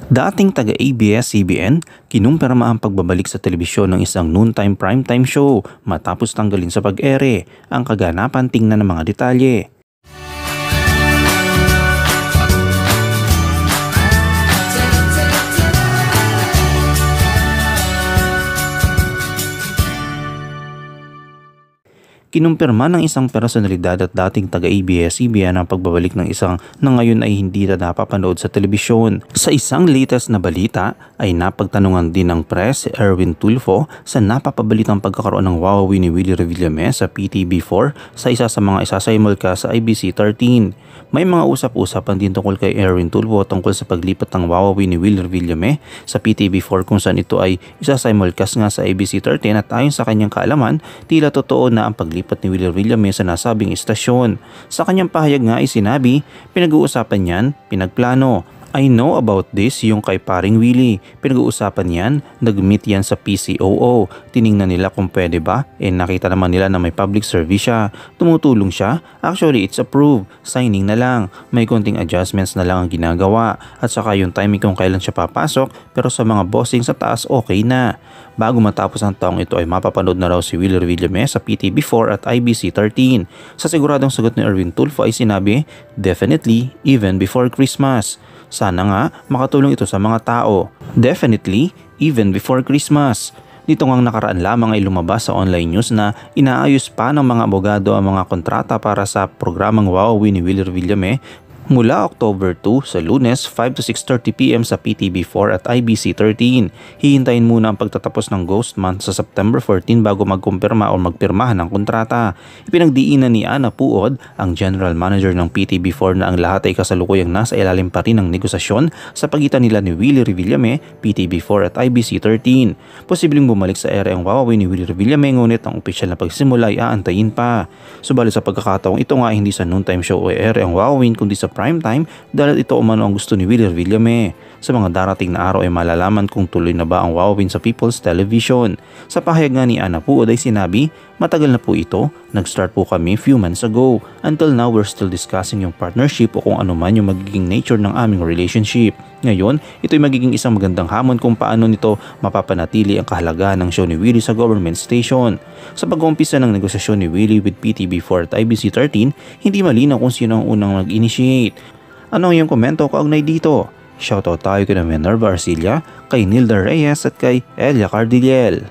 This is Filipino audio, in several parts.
Dating taga-ABS-CBN, kinumpirma ang pagbabalik sa telebisyon ng isang noontime primetime show matapos tanggalin sa pag-ere. Ang kaganapan, tingnan ng mga detalye. Kinumpirma ng isang personalidad at dating taga-ABS-CBN ang pagbabalik ng isang na ngayon ay hindi na napapanood sa telebisyon. Sa isang latest na balita ay napagtanungan din ng press si Erwin Tulfo sa napapabalitang pagkakaroon ng wawawi ni Willie Revillame sa PTV4 sa isa sa mga isasimulcast sa IBC13. May mga usap-usapan din tungkol kay Erwin Tulfo tungkol sa paglipat ng wawawi ni Willie Revillame sa PTV4 kung saan ito ay isasimulcast nga sa IBC13 at ayon sa kanyang kaalaman, tila totoo na ang paglipat ni Willie Revillame sa nasabing istasyon. Sa kanyang pahayag nga ay sinabi, pinag-uusapan niyan, pinagplano. I know about this yung kay paring Willie. Pinag-uusapan yan, nag-meet yan sa PCOO. Tiningnan nila kung pwede ba, nakita naman nila na may public service siya. Tumutulong siya, actually it's approved. Signing na lang, may konting adjustments na lang ang ginagawa. At saka yung timing kung kailan siya papasok, pero sa mga bossing sa taas okay na. Bago matapos ang taong ito ay mapapanood na raw si Willie Revillame sa PTV4 at IBC13. Sa siguradong sagot ni Erwin Tulfo ay sinabi, definitely, even before Christmas. Sana nga makatulong ito sa mga tao. Definitely, even before Christmas. Dito ngang nakaraan lamang ay lumabas sa online news na inaayos pa ng mga abogado ang mga kontrata para sa programang Wawawi ni Willie Revillame mula October 2 sa Lunes 5 to 6:30 PM sa PTV4 at IBC13. Hihintayin muna ang pagtatapos ng Ghost Month sa September 14 bago magkumpirma o magpirmahan ng kontrata. Ipinagdiinan ni Ana Puod, ang General Manager ng PTV4 na ang lahat ay kasalukuyang nasa ilalim pa rin ng negosasyon sa pagitan nila ni Willie Revillame, PTV4 at IBC13. Posibleng bumalik sa ere ang wawawi ni Willie Revillame ngunit ang opisyal na pagsimula ay aantayin pa. Subalit sa pagkakataong ito nga hindi sa noontime show o ere ang wawawin kundi sa primetime dahil ito umano ang gusto ni Willie Revillame. Sa mga darating na araw ay malalaman kung tuloy na ba ang wawawin sa People's Television. Sa pahayag nga ni Ana Puod ay sinabi, matagal na po ito, nag-start po kami few months ago. Until now we're still discussing yung partnership o kung ano man yung magiging nature ng aming relationship. Ngayon, ito ay magiging isang magandang hamon kung paano nito mapapanatili ang kahalagahan ng show ni Willie sa government station. Sa pag-uumpisa ng negosasyon ni Willie with PTV4 at IBC13, hindi malinaw kung sino ang unang nag-initiate. Ano ang iyong komento kaugnay dito? Shoutout tayo kay Minerva Arcilla, kay Nilda Reyes at kay Elia Cardiliel.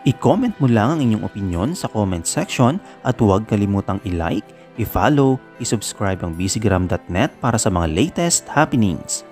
I-comment mo lang ang inyong opinion sa comment section at huwag kalimutang i-like, i-follow, i-subscribe ang bcgram.net para sa mga latest happenings.